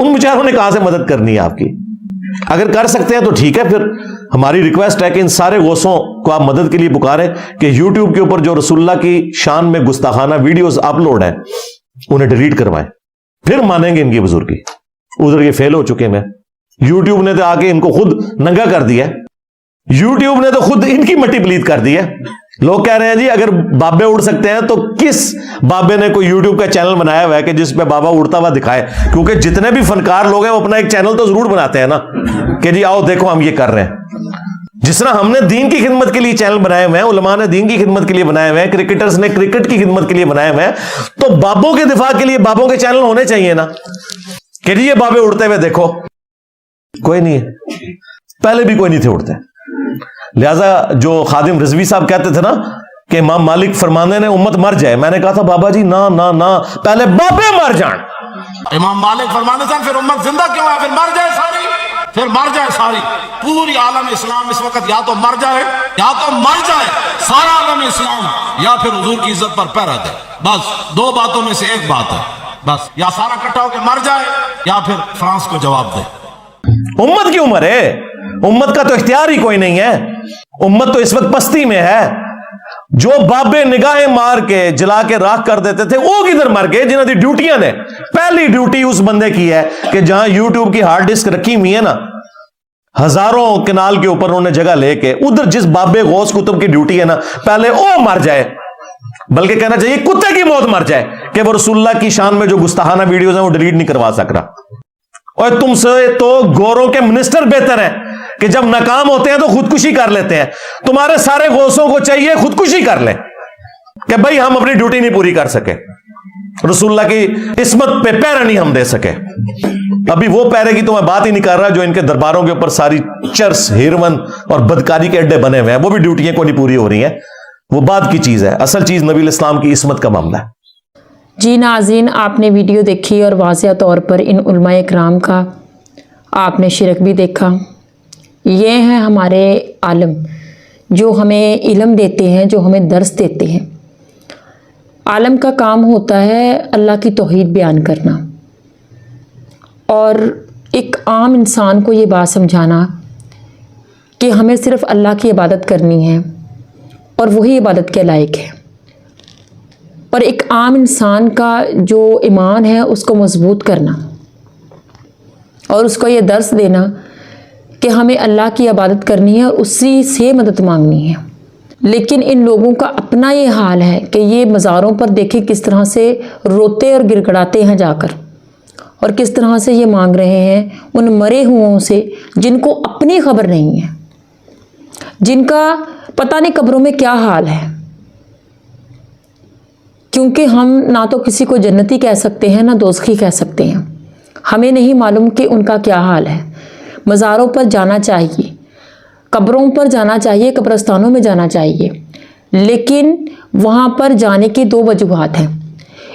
ان بیچاروں نے کہاں سے مدد کرنی ہے آپ کی؟ اگر کر سکتے ہیں تو ٹھیک ہے، پھر ہماری ریکویسٹ ہے کہ ان سارے غوثوں کو آپ مدد کے لیے پکاریں کہ یوٹیوب کے اوپر جو رسول اللہ کی شان میں گستاخانہ ویڈیوز اپلوڈ ہیں انہیں ڈیلیٹ کروائیں، پھر مانیں گے ان کی بزرگی۔ ادھر یہ فیل ہو چکے ہیں، یوٹیوب نے تو آ کے ان کو خود ننگا کر دیا، یوٹیوب نے تو خود ان کی مٹی پلیت کر دی ہے۔ لوگ کہہ رہے ہیں جی اگر بابے اڑ سکتے ہیں تو کس بابے نے کوئی یوٹیوب کا چینل بنایا ہوا ہے کہ جس پہ بابا اڑتا ہوا دکھائے؟ کیونکہ جتنے بھی فنکار لوگ ہیں وہ اپنا ایک چینل تو ضرور بناتے ہیں نا کہ جی آؤ دیکھو ہم یہ کر رہے ہیں۔ جس طرح ہم نے دین کی خدمت کے لیے چینل بنائے ہوئے ہیں، علماء نے دین کی خدمت کے لیے بنائے ہوئے ہیں، کرکٹرز نے کرکٹ کی خدمت کے لیے بنائے ہوئے ہیں، تو بابوں کے دفاع کے لیے بابوں کے چینل ہونے چاہیے نا کہ جی یہ بابے اڑتے ہوئے دیکھو۔ کوئی نہیں ہے، پہلے بھی کوئی نہیں تھے اڑتے۔ لہذا جو خادم رضوی صاحب کہتے تھے نا کہ امام مالک فرمانے نے امت مر جائے، میں نے کہا تھا بابا جی نہ نہ نہ، پہلے بابے مر جائیں۔ امام مالک فرمانے تھے پھر امت زندہ کیوں ہے؟ پھر مر جائے ساری، پھر مر جائے ساری۔ پوری عالم اسلام اس وقت یا تو مر جائے، یا تو مر جائے سارا عالم اسلام، یا پھر حضور کی عزت پر پیرا دے۔ بس دو باتوں میں سے ایک بات ہے، بس یا سارا اکٹھا ہو کے مر جائے یا پھر فرانس کو جواب دے۔ امت کی عمر ہے، امت کا تو اختیار ہی کوئی نہیں ہے، امت تو اس وقت پستی میں ہے۔ جو بابے نگاہیں مار کے جلا کے راکھ کر دیتے تھے وہ کدھر مر گئے؟ جنہوں کی ڈیوٹیاں نے پہلی ڈیوٹی اس بندے کی ہے کہ جہاں یوٹیوب کی ہارڈ ڈسک رکھی ہوئی ہے نا، ہزاروں کنال کے اوپر انہوں نے جگہ لے کے، ادھر جس بابے غوث کتب کی ڈیوٹی ہے نا پہلے وہ مر جائے، بلکہ کہنا چاہیے کتے کی موت مر جائے کہ وہ رسول اللہ کی شان میں جو گستاخانہ ویڈیوز ہیں وہ ڈیلیٹ نہیں کروا سک رہا۔ اور تم سے تو گوروں کے منسٹر بہتر ہیں کہ جب ناکام ہوتے ہیں تو خودکشی کر لیتے ہیں، تمہارے سارے غوثوں کو چاہیے خودکشی کر لیں کہ بھائی ہم اپنی ڈیوٹی نہیں پوری کر سکے، رسول اللہ کی عصمت پہ پیرا نہیں ہم دے سکے۔ ابھی وہ پیرے کی تو میں بات ہی نہیں کر رہا جو ان کے درباروں کے اوپر ساری چرس، ہیروین اور بدکاری کے اڈے بنے ہوئے ہیں، وہ بھی ڈیوٹیاں کو نہیں پوری ہو رہی ہیں، وہ بعد کی چیز ہے، اصل چیز نبی الاسلام کی عصمت کا معاملہ ہے۔ جی ناظرین، آپ نے ویڈیو دیکھی اور واضح طور پر ان علماء اکرام کا آپ نے شرک بھی دیکھا۔ یہ ہیں ہمارے عالم جو ہمیں علم دیتے ہیں، جو ہمیں درس دیتے ہیں۔ عالم کا کام ہوتا ہے اللہ کی توحید بیان کرنا اور ایک عام انسان کو یہ بات سمجھانا کہ ہمیں صرف اللہ کی عبادت کرنی ہے اور وہی عبادت کے لائق ہے، اور ایک عام انسان کا جو ایمان ہے اس کو مضبوط کرنا اور اس کو یہ درس دینا کہ ہمیں اللہ کی عبادت کرنی ہے اور اسی سے مدد مانگنی ہے۔ لیکن ان لوگوں کا اپنا یہ حال ہے کہ یہ مزاروں پر دیکھیں کس طرح سے روتے اور گڑ گڑاتے ہیں جا کر، اور کس طرح سے یہ مانگ رہے ہیں ان مرے ہوں سے جن کو اپنی خبر نہیں ہے، جن کا پتہ نہیں قبروں میں کیا حال ہے، کیونکہ ہم نہ تو کسی کو جنتی کہہ سکتے ہیں نہ دوزخی کہہ سکتے ہیں، ہمیں نہیں معلوم کہ ان کا کیا حال ہے۔ مزاروں پر جانا چاہیے، قبروں پر جانا چاہیے، قبرستانوں میں جانا چاہیے، لیکن وہاں پر جانے کی دو وجوہات ہیں۔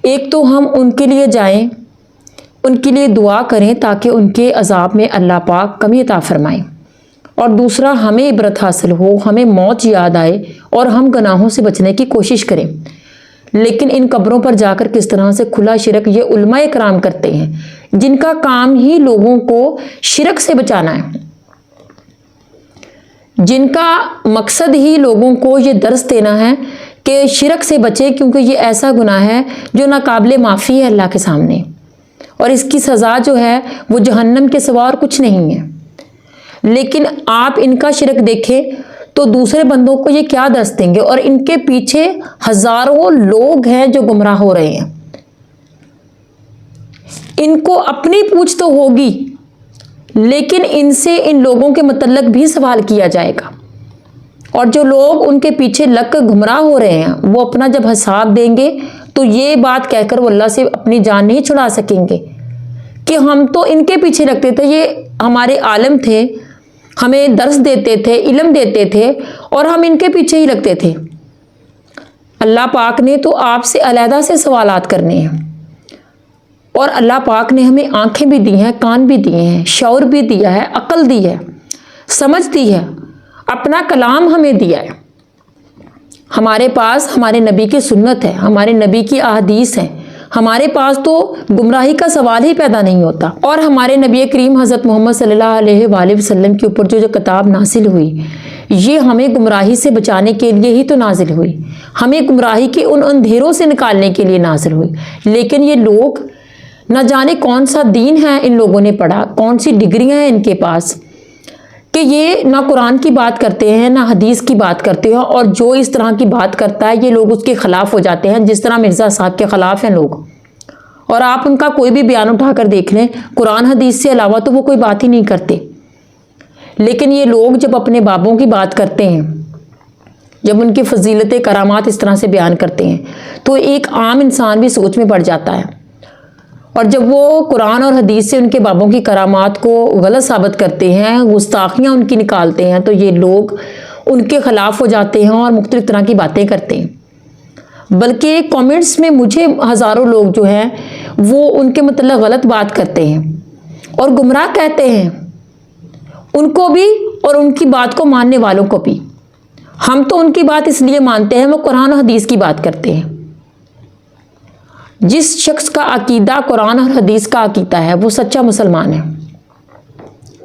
ایک تو ہم ان کے لیے جائیں، ان کے لیے دعا کریں تاکہ ان کے عذاب میں اللہ پاک کمی عطا فرمائیں، اور دوسرا ہمیں عبرت حاصل ہو، ہمیں موت یاد آئے اور ہم گناہوں سے بچنے کی کوشش کریں۔ لیکن ان قبروں پر جا کر کس طرح سے کھلا شرک یہ علماء کرام کرتے ہیں جن کا کام ہی لوگوں کو شرک سے بچانا ہے، جن کا مقصد ہی لوگوں کو یہ درس دینا ہے کہ شرک سے بچے، کیونکہ یہ ایسا گناہ ہے جو ناقابل معافی ہے اللہ کے سامنے، اور اس کی سزا جو ہے وہ جہنم کے سوا اور کچھ نہیں ہے۔ لیکن آپ ان کا شرک دیکھیں تو دوسرے بندوں کو یہ کیا درس دیں گے، اور ان کے پیچھے ہزاروں لوگ ہیں جو گمراہ ہو رہے ہیں۔ ان کو اپنی پوچھ تو ہوگی، لیکن ان سے ان لوگوں کے متعلق بھی سوال کیا جائے گا، اور جو لوگ ان کے پیچھے لگ کر گمراہ ہو رہے ہیں وہ اپنا جب حساب دیں گے تو یہ بات کہہ کر وہ اللہ سے اپنی جان نہیں چھڑا سکیں گے کہ ہم تو ان کے پیچھے لگتے تھے، یہ ہمارے عالم تھے، ہمیں درس دیتے تھے، علم دیتے تھے، اور ہم ان کے پیچھے ہی لگتے تھے۔ اللہ پاک نے تو آپ سے علیحدہ سے سوالات کرنے ہیں، اور اللہ پاک نے ہمیں آنکھیں بھی دی ہیں، کان بھی دیے ہیں، شعور بھی دیا ہے، عقل دی ہے، سمجھ دی ہے، اپنا کلام ہمیں دیا ہے۔ ہمارے پاس ہمارے نبی کی سنت ہے، ہمارے نبی کی احادیث ہیں، ہمارے پاس تو گمراہی کا سوال ہی پیدا نہیں ہوتا۔ اور ہمارے نبی کریم حضرت محمد صلی اللہ علیہ وآلہ وسلم کے اوپر جو کتاب نازل ہوئی، یہ ہمیں گمراہی سے بچانے کے لیے ہی تو نازل ہوئی، ہمیں گمراہی کے ان اندھیروں سے نکالنے کے لیے نازل ہوئی۔ لیکن یہ لوگ نہ جانے کون سا دین ہے ان لوگوں نے پڑھا، کون سی ڈگریاں ہیں ان کے پاس، کہ یہ نہ قرآن کی بات کرتے ہیں نہ حدیث کی بات کرتے ہیں، اور جو اس طرح کی بات کرتا ہے یہ لوگ اس کے خلاف ہو جاتے ہیں، جس طرح مرزا صاحب کے خلاف ہیں لوگ۔ اور آپ ان کا کوئی بھی بیان اٹھا کر دیکھ لیں، قرآن حدیث سے علاوہ تو وہ کوئی بات ہی نہیں کرتے۔ لیکن یہ لوگ جب اپنے بابوں کی بات کرتے ہیں، جب ان کی فضیلت کرامات اس طرح سے بیان کرتے ہیں، تو ایک عام انسان بھی سوچ میں پڑ جاتا ہے۔ اور جب وہ قرآن اور حدیث سے ان کے بابوں کی کرامات کو غلط ثابت کرتے ہیں، گستاخیاں ان کی نکالتے ہیں، تو یہ لوگ ان کے خلاف ہو جاتے ہیں اور مختلف طرح کی باتیں کرتے ہیں۔ بلکہ کامنٹس میں مجھے ہزاروں لوگ جو ہیں وہ ان کے متعلق غلط بات کرتے ہیں اور گمراہ کہتے ہیں، ان کو بھی اور ان کی بات کو ماننے والوں کو بھی۔ ہم تو ان کی بات اس لیے مانتے ہیں، وہ قرآن اور حدیث کی بات کرتے ہیں۔ جس شخص کا عقیدہ قرآن اور حدیث کا عقیدہ ہے وہ سچا مسلمان ہے۔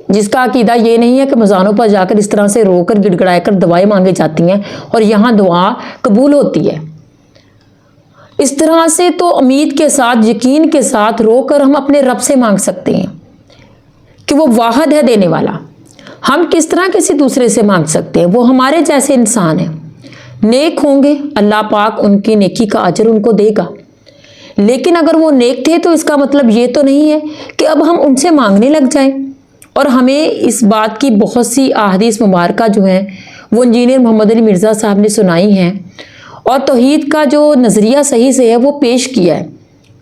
جس کا عقیدہ یہ نہیں ہے کہ مزاروں پر جا کر اس طرح سے رو کر گڑ گڑا کر دعائیں مانگے جاتی ہیں اور یہاں دعا قبول ہوتی ہے، اس طرح سے تو امید کے ساتھ، یقین کے ساتھ رو کر ہم اپنے رب سے مانگ سکتے ہیں کہ وہ واحد ہے دینے والا۔ ہم کس طرح کسی دوسرے سے مانگ سکتے ہیں؟ وہ ہمارے جیسے انسان ہیں، نیک ہوں گے، اللہ پاک ان کی نیکی کا اجر ان کو دے گا۔ لیکن اگر وہ نیک تھے تو اس کا مطلب یہ تو نہیں ہے کہ اب ہم ان سے مانگنے لگ جائیں۔ اور ہمیں اس بات کی بہت سی احادیث مبارکہ جو ہیں وہ انجینئر محمد علی مرزا صاحب نے سنائی ہیں، اور توحید کا جو نظریہ صحیح سے ہے وہ پیش کیا ہے۔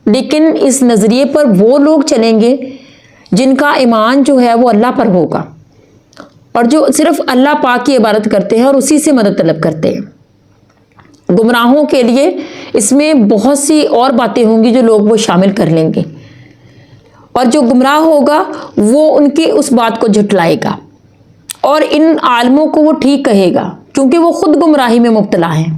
لیکن اس نظریے پر وہ لوگ چلیں گے جن کا ایمان جو ہے وہ اللہ پر ہوگا، اور جو صرف اللہ پاک کی عبادت کرتے ہیں اور اسی سے مدد طلب کرتے ہیں۔ گمراہوں کے لیے اس میں بہت سی اور باتیں ہوں گی جو لوگ وہ شامل کر لیں گے، اور جو گمراہ ہوگا وہ ان کی اس بات کو جھٹلائے گا اور ان عالموں کو وہ ٹھیک کہے گا، کیونکہ وہ خود گمراہی میں مبتلا ہیں۔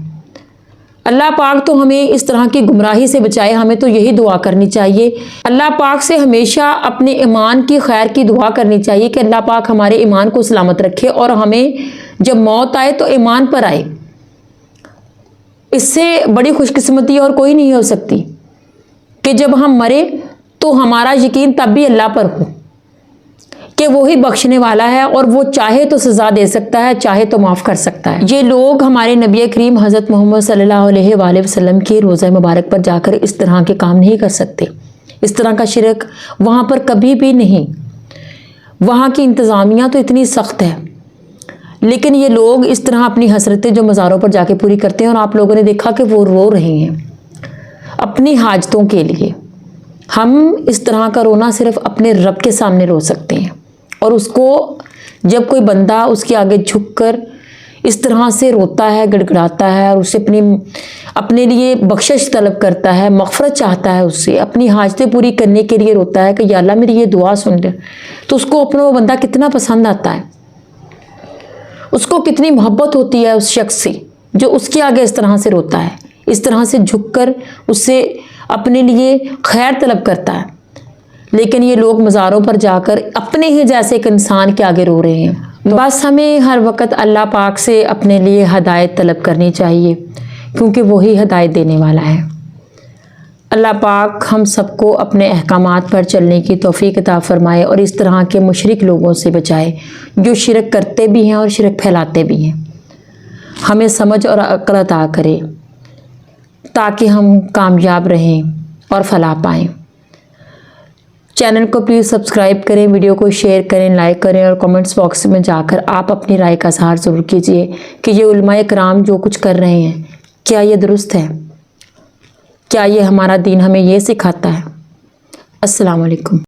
اللہ پاک تو ہمیں اس طرح کی گمراہی سے بچائے۔ ہمیں تو یہی دعا کرنی چاہیے، اللہ پاک سے ہمیشہ اپنے ایمان کی خیر کی دعا کرنی چاہیے کہ اللہ پاک ہمارے ایمان کو سلامت رکھے، اور ہمیں جب موت آئے تو ایمان پر آئے۔ اس سے بڑی خوش قسمتی اور کوئی نہیں ہو سکتی کہ جب ہم مرے تو ہمارا یقین تب بھی اللہ پر ہو کہ وہی بخشنے والا ہے، اور وہ چاہے تو سزا دے سکتا ہے، چاہے تو معاف کر سکتا ہے۔ یہ لوگ ہمارے نبی کریم حضرت محمد صلی اللہ علیہ وآلہ وسلم کے روضہ مبارک پر جا کر اس طرح کے کام نہیں کر سکتے۔ اس طرح کا شرک وہاں پر کبھی بھی نہیں۔ وہاں کی انتظامیہ تو اتنی سخت ہے، لیکن یہ لوگ اس طرح اپنی حسرتیں جو مزاروں پر جا کے پوری کرتے ہیں، اور آپ لوگوں نے دیکھا کہ وہ رو رہے ہیں اپنی حاجتوں کے لیے۔ ہم اس طرح کا رونا صرف اپنے رب کے سامنے رو سکتے ہیں، اور اس کو جب کوئی بندہ اس کے آگے جھک کر اس طرح سے روتا ہے، گڑ گڑاتا ہے، اور اسے اپنے لیے بخشش طلب کرتا ہے، مغفرت چاہتا ہے، اس سے اپنی حاجتیں پوری کرنے کے لیے روتا ہے کہ یا اللہ میری یہ دعا سن لے، تو اس کو اپنا وہ بندہ کتنا پسند آتا ہے، اس کو کتنی محبت ہوتی ہے اس شخص سے جو اس کے آگے اس طرح سے روتا ہے، اس طرح سے جھک کر اس سے اپنے لیے خیر طلب کرتا ہے۔ لیکن یہ لوگ مزاروں پر جا کر اپنے ہی جیسے ایک انسان کے آگے رو رہے ہیں۔ بس ہمیں ہر وقت اللہ پاک سے اپنے لیے ہدایت طلب کرنی چاہیے، کیونکہ وہی ہدایت دینے والا ہے۔ اللہ پاک ہم سب کو اپنے احکامات پر چلنے کی توفیق عطا فرمائے، اور اس طرح کے مشرک لوگوں سے بچائے جو شرک کرتے بھی ہیں اور شرک پھیلاتے بھی ہیں۔ ہمیں سمجھ اور عقل عطا کرے تاکہ ہم کامیاب رہیں اور فلاح پائیں۔ چینل کو پلیز سبسکرائب کریں، ویڈیو کو شیئر کریں، لائک کریں، اور کمنٹس باکس میں جا کر آپ اپنی رائے کا اظہار ضرور کیجیے کہ یہ علماء کرام جو کچھ کر رہے ہیں کیا یہ درست ہے؟ کیا یہ ہمارا دین ہمیں یہ سکھاتا ہے؟ السلام علیکم۔